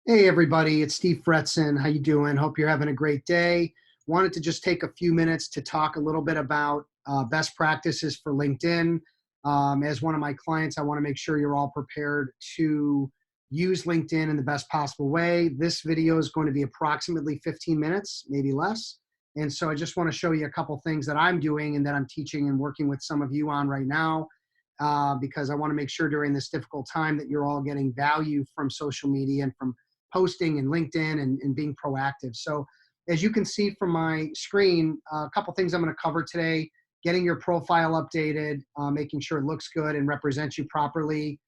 Hey everybody, it's Steve Fretzen. How you doing? Hope you're having a great day. Wanted to just take a few minutes to talk a little bit about best practices for LinkedIn. As one of my clients, I want to make sure you're all prepared to use LinkedIn in the best possible way. This video is going to be approximately 15 minutes, maybe less. And so I just want to show you a couple things that I'm doing and that I'm teaching and working with some of you on right now, because I want to make sure during this difficult time that you're all getting value from social media and from posting and LinkedIn and being proactive. So as you can see from my screen, a couple things I'm going to cover today: getting your profile updated, making sure it looks good and represents you properly,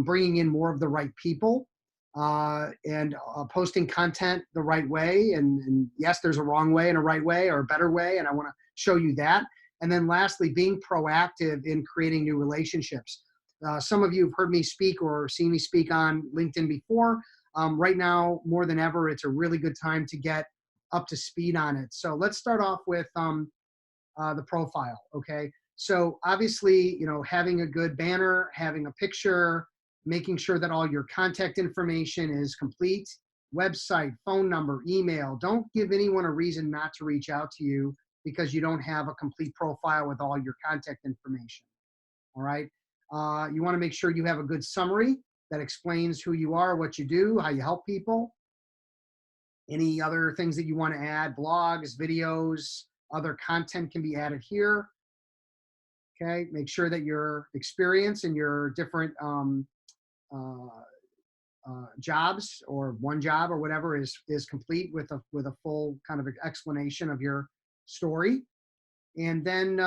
bringing in more of the right people, and posting content the right way. And yes, there's a wrong way and a right way or a better way, and I want to show you that. And then lastly, being proactive in creating new relationships. Some of you have heard me speak or seen me speak on LinkedIn before. Right now, more than ever, it's a really good time to get up to speed on it. So let's start off with the profile, okay? So obviously, having a good banner, having a picture, making sure that all your contact information is complete, website, phone number, email. Don't give anyone a reason not to reach out to you because you don't have a complete profile with all your contact information, all right? You want to make sure you have a good summary that explains who you are, what you do, how you help people. Any other things that you want to add, blogs, videos, other content can be added here. Okay, make sure that your experience and your different uh, jobs or one job or whatever is complete with a full kind of explanation of your story. And then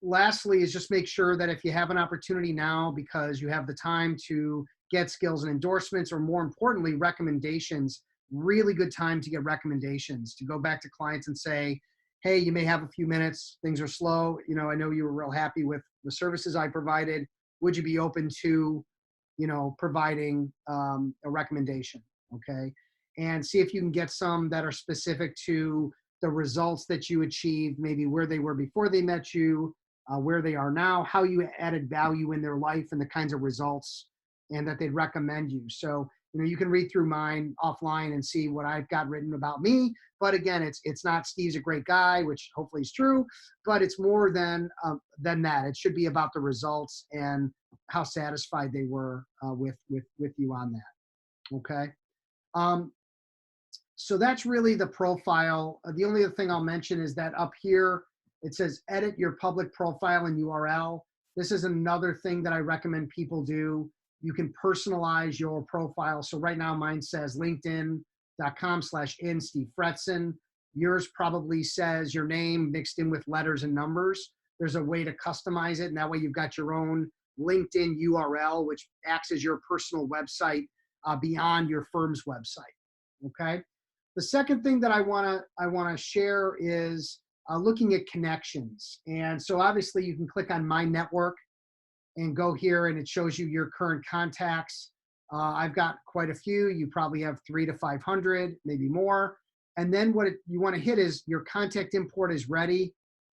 lastly is just make sure that if you have an opportunity now, because you have the time to get skills and endorsements, or more importantly, recommendations, really good time to get recommendations, to go back to clients and say, hey, you may have a few minutes, things are slow. I know you were real happy with the services I provided. Would you be open to, providing a recommendation? Okay. And see if you can get some that are specific to the results that you achieved, maybe where they were before they met you, where they are now, how you added value in their life and the kinds of results and that they'd recommend you. So, you can read through mine offline and see what I've got written about me. But again, it's not Steve's a great guy, which hopefully is true, but it's more than that. It should be about the results and how satisfied they were with you on that. Okay. Um, so that's really the profile. The only other thing I'll mention is that up here, it says edit your public profile and URL. This is another thing that I recommend people do. You can personalize your profile. So right now mine says linkedin.com/in Steve Fretzen. Yours probably says your name mixed in with letters and numbers. There's a way to customize it, and that way you've got your own LinkedIn URL, which acts as your personal website beyond your firm's website. Okay. The second thing that I want to share is looking at connections. And so obviously you can click on My Network and go here, and it shows you your current contacts. I've got quite a few. You probably have 300 to 500, maybe more. And then you want to hit is your contact import is ready,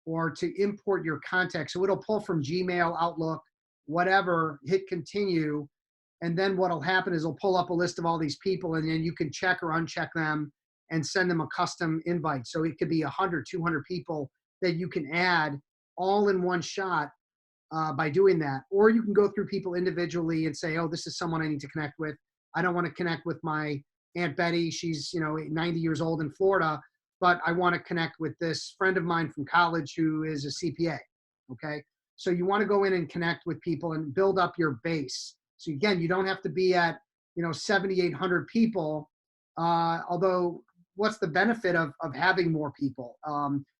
or to import your contacts. So it'll pull from Gmail, Outlook, whatever, hit continue. And then what'll happen is it'll pull up a list of all these people, and then you can check or uncheck them and send them a custom invite. So it could be 100, 200 people that you can add all in one shot by doing that. Or you can go through people individually and say, oh, this is someone I need to connect with. I don't want to connect with my Aunt Betty. She's 90 years old in Florida, but I want to connect with this friend of mine from college who is a CPA. Okay. So you want to go in and connect with people and build up your base. So again, you don't have to be at 7,800 people, although what's the benefit of having more people?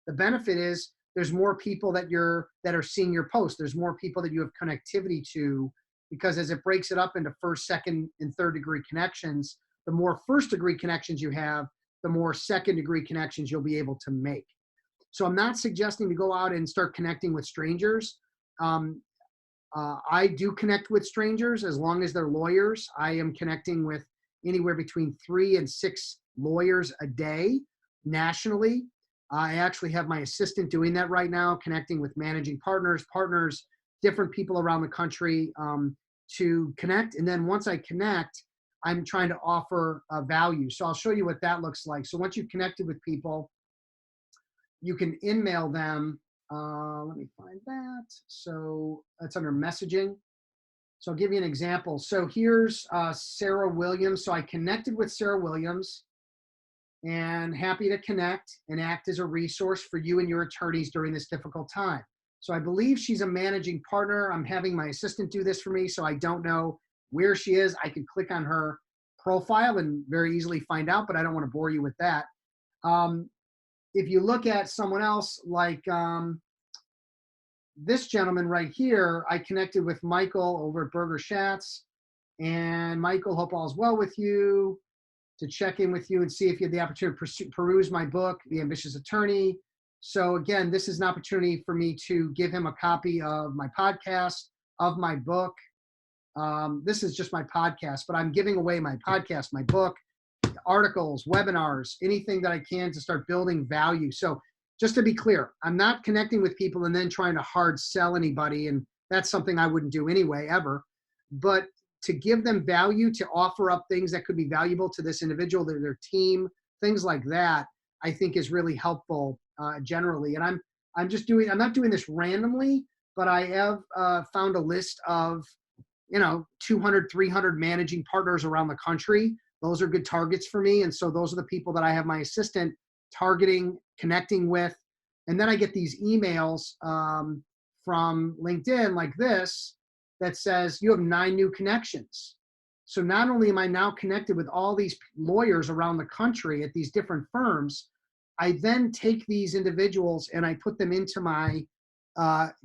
The benefit is there's more people that are seeing your post. There's more people that you have connectivity to, because as it breaks it up into first, second, and third degree connections, the more first degree connections you have, the more second degree connections you'll be able to make. So I'm not suggesting to go out and start connecting with strangers. I do connect with strangers as long as they're lawyers. I am connecting with anywhere between 3 and 6 lawyers a day nationally. I actually have my assistant doing that right now, connecting with managing partners, different people around the country to connect. And then once I connect, I'm trying to offer value. So I'll show you what that looks like. So once you've connected with people, you can email them. Let me find that. So that's under messaging. So I'll give you an example. So here's Sarah Williams. So I connected with Sarah Williams, and happy to connect and act as a resource for you and your attorneys during this difficult time. So I believe she's a managing partner. I'm having my assistant do this for me, so I don't know where she is. I can click on her profile and very easily find out, but I don't want to bore you with that. If you look at someone else like this gentleman right here, I connected with Michael over at Burger Schatz. And Michael, hope all is well with you, to check in with you and see if you had the opportunity to peruse my book, The Ambitious Attorney. So again, this is an opportunity for me to give him a copy of my podcast, of my book. This is just my podcast, but I'm giving away my podcast, my book, articles, webinars, anything that I can to start building value. So just to be clear, I'm not connecting with people and then trying to hard sell anybody. And that's something I wouldn't do anyway, ever. But to give them value, to offer up things that could be valuable to this individual, their team, things like that, I think is really helpful generally. And I'm not doing this randomly, but I have found a list of, 200, 300 managing partners around the country. Those are good targets for me. And so those are the people that I have my assistant targeting, connecting with. And then I get these emails from LinkedIn like this that says you have 9 new connections. So not only am I now connected with all these lawyers around the country at these different firms, I then take these individuals and I put them into my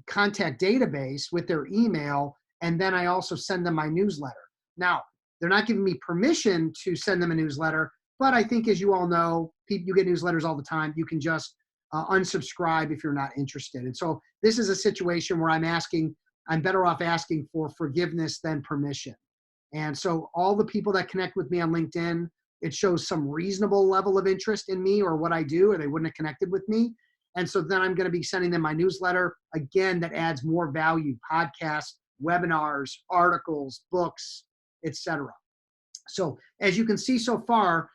contact database with their email. And then I also send them my newsletter. Now, they're not giving me permission to send them a newsletter, but I think, as you all know, you get newsletters all the time. You can just unsubscribe if you're not interested. And so this is a situation where I'm better off asking for forgiveness than permission. And so all the people that connect with me on LinkedIn, it shows some reasonable level of interest in me or what I do, or they wouldn't have connected with me. And so then I'm going to be sending them my newsletter, again, that adds more value: podcasts, webinars, articles, books, etc. So as you can see so far,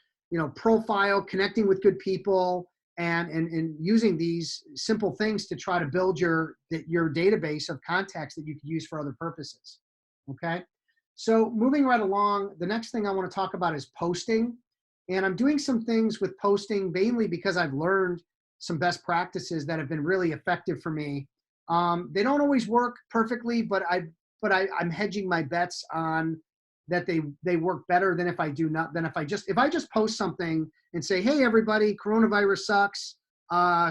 profile, connecting with good people, and using these simple things to try to build your database of contacts that you can use for other purposes. Okay. So moving right along, the next thing I want to talk about is posting. And I'm doing some things with posting mainly because I've learned some best practices that have been really effective for me. They don't always work perfectly, but I'm hedging my bets on that they work better than if I just post something and say, hey, everybody, coronavirus sucks.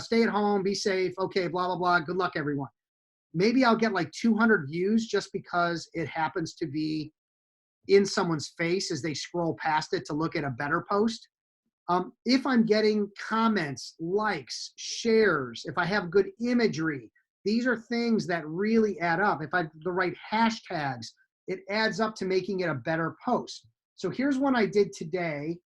Stay at home, be safe. Okay, blah, blah, blah. Good luck, everyone. Maybe I'll get like 200 views just because it happens to be in someone's face as they scroll past it to look at a better post. If I'm getting comments, likes, shares, if I have good imagery, these are things that really add up. If I have the right hashtags, it adds up to making it a better post. So here's one I did today.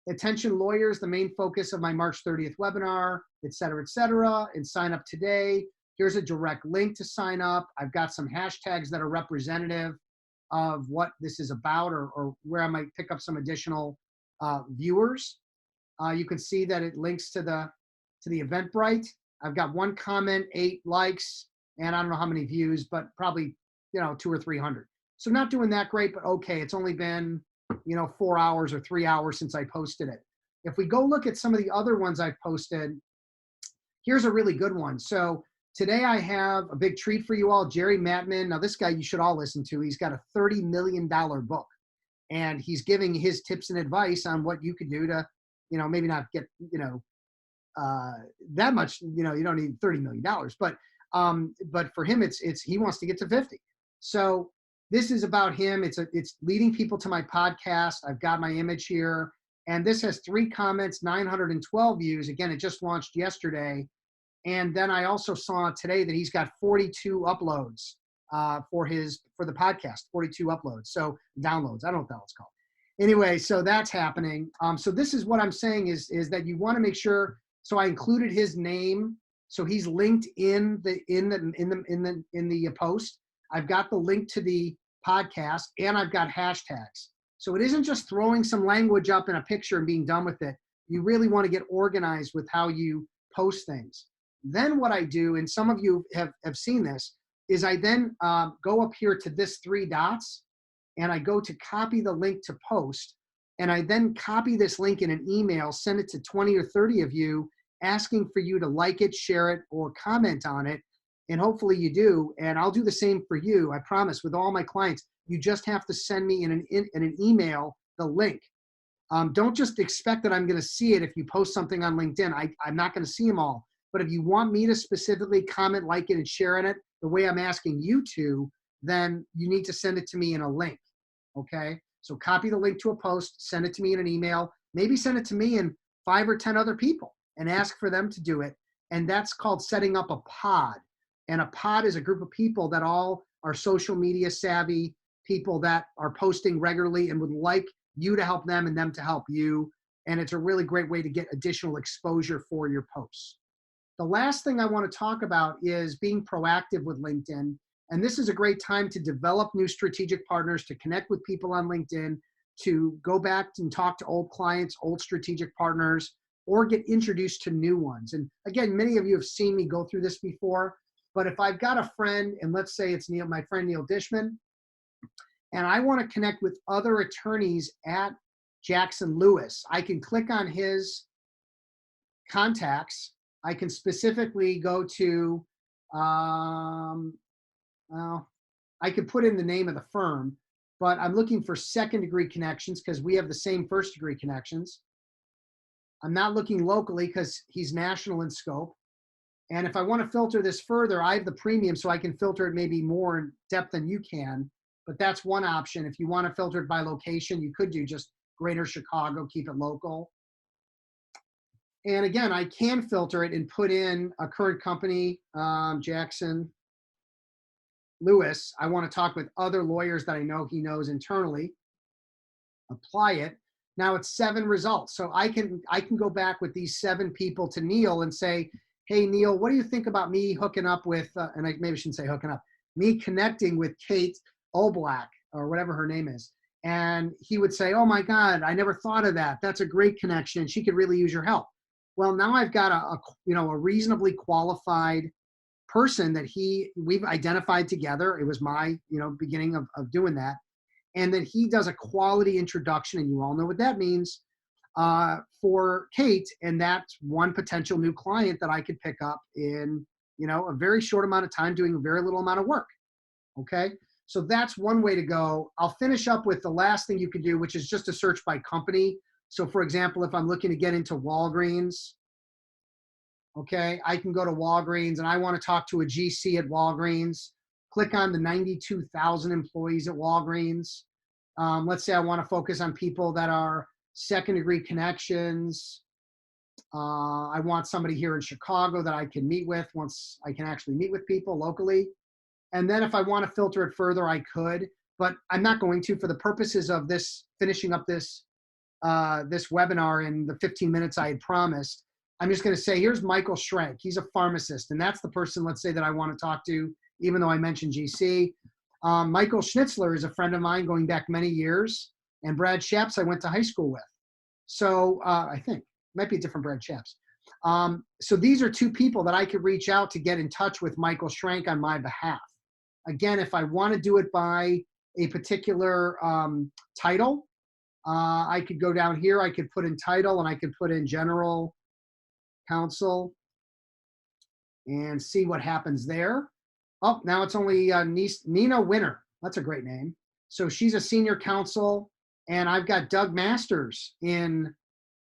Attention lawyers, the main focus of my March 30th webinar, et cetera, and sign up today. Here's a direct link to sign up. I've got some hashtags that are representative of what this is about, or where I might pick up some additional viewers. You can see that it links to the Eventbrite. I've got 1 comment, 8 likes, and I don't know how many views, but probably 200 or 300. So not doing that great, but okay. It's only been 4 hours or 3 hours since I posted it. If we go look at some of the other ones I've posted, here's a really good one. So today I have a big treat for you all. Jerry Mattman. Now this guy you should all listen to. He's got a $30 million book, and he's giving his tips and advice on what you could do to, maybe not get, that much, you don't need $30 million, but for him, it's he wants to get to 50. So this is about him. It's leading people to my podcast. I've got my image here, and this has 3 comments, 912 views. Again, it just launched yesterday. And then I also saw today that he's got 42 uploads for the podcast, 42 uploads. So downloads, I don't know what the hell it's called. Anyway, so that's happening. So this is what I'm saying is that you want to make sure. So I included his name, so he's linked in the post. I've got the link to the podcast, and I've got hashtags. So it isn't just throwing some language up in a picture and being done with it. You really want to get organized with how you post things. Then what I do, and some of you have seen this, is I then go up here to this 3 dots and I go to copy the link to post. And I then copy this link in an email, send it to 20 or 30 of you, asking for you to like it, share it, or comment on it. And hopefully you do. And I'll do the same for you. I promise, with all my clients. You just have to send me in an email the link. Don't just expect that I'm going to see it if you post something on LinkedIn. I'm not going to see them all. But if you want me to specifically comment, like it, and share in it the way I'm asking you to, then you need to send it to me in a link. Okay? So copy the link to a post, send it to me in an email, maybe send it to me and 5 or 10 other people and ask for them to do it. And that's called setting up a pod. And a pod is a group of people that all are social media savvy, people that are posting regularly and would like you to help them and them to help you. And it's a really great way to get additional exposure for your posts. The last thing I want to talk about is being proactive with LinkedIn. And this is a great time to develop new strategic partners, to connect with people on LinkedIn, to go back and talk to old clients, old strategic partners, or get introduced to new ones. And again, many of you have seen me go through this before, but if I've got a friend, and let's say it's Neil, my friend Neil Dishman, and I want to connect with other attorneys at Jackson Lewis, I can click on his contacts. I can specifically go to, well, I could put in the name of the firm, but I'm looking for second-degree connections because we have the same first-degree connections. I'm not looking locally because he's national in scope. And if I want to filter this further, I have the premium, so I can filter it maybe more in depth than you can. But that's one option. If you want to filter it by location, you could do just Greater Chicago, keep it local. And again, I can filter it and put in a current company, Jackson Lewis. I want to talk with other lawyers that I know he knows internally. Apply it. Now it's 7 results. So I can go back with these 7 people to Neil and say, hey, Neil, what do you think about me hooking up with, and I maybe shouldn't say hooking up, me connecting with Kate Oblak, or whatever her name is. And he would say, oh my God, I never thought of that. That's a great connection. She could really use your help. Well, now I've got a reasonably qualified person that we've identified together. It was my, beginning of doing that. And then he does a quality introduction, and you all know what that means, for Kate. And that's one potential new client that I could pick up in, a very short amount of time doing a very little amount of work. Okay. So that's one way to go. I'll finish up with the last thing you can do, which is just a search by company. So for example, if I'm looking to get into Walgreens, okay, I can go to Walgreens and I want to talk to a GC at Walgreens, click on the 92,000 employees at Walgreens. Let's say I want to focus on people that are second-degree connections. I want somebody here in Chicago that I can meet with once I can actually meet with people locally. And then if I want to filter it further, I could, but I'm not going to for the purposes of this, finishing up this webinar in the 15 minutes I had promised. I'm just going to say, here's Michael Schrank. He's a pharmacist, and that's the person, let's say, that I want to talk to, even though I mentioned GC. Michael Schnitzler is a friend of mine going back many years, and Brad Shapps I went to high school with. So I think, might be a different Brad Shapps. So these are 2 people that I could reach out to get in touch with Michael Schrank on my behalf. Again, if I want to do it by a particular title, I could go down here, I could put in title, and I could put in general counsel and see what happens there. Oh, now it's only Nina Winner. That's a great name. So she's a senior counsel, and I've got Doug Masters and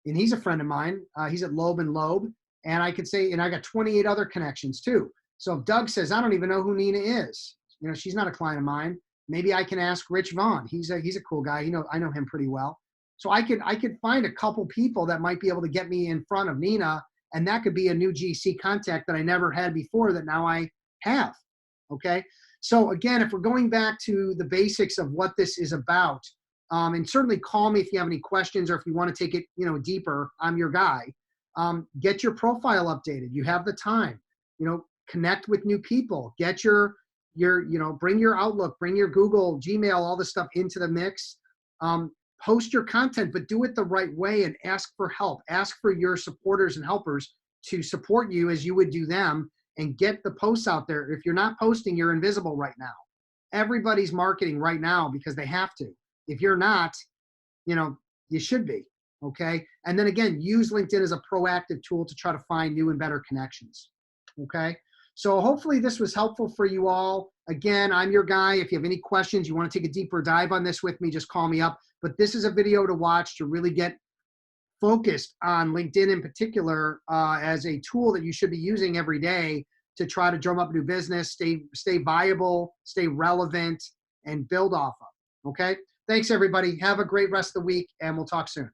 he's a friend of mine. He's at Loeb and Loeb, and I could say, and I got 28 other connections too. So if Doug says, I don't even know who Nina is, she's not a client of mine, maybe I can ask Rich Vaughn. He's a cool guy. I know him pretty well. So I could find a couple people that might be able to get me in front of Nina, and that could be a new GC contact that I never had before that now I have. Okay. So again, if we're going back to the basics of what this is about, and certainly call me if you have any questions or if you want to take it, deeper, I'm your guy. Get your profile updated. You have the time, connect with new people, get your bring your Outlook, bring your Google, Gmail, all this stuff into the mix. Post your content, but do it the right way and ask for help. Ask for your supporters and helpers to support you as you would do them, and get the posts out there. If you're not posting, you're invisible right now. Everybody's marketing right now because they have to. If you're not, you should be. Okay. And then again, use LinkedIn as a proactive tool to try to find new and better connections. Okay. So hopefully this was helpful for you all. Again, I'm your guy. If you have any questions, you want to take a deeper dive on this with me, just call me up. But this is a video to watch to really get focused on LinkedIn in particular as a tool that you should be using every day to try to drum up new business, stay viable, stay relevant, and build off of. Okay? Thanks, everybody. Have a great rest of the week, and we'll talk soon.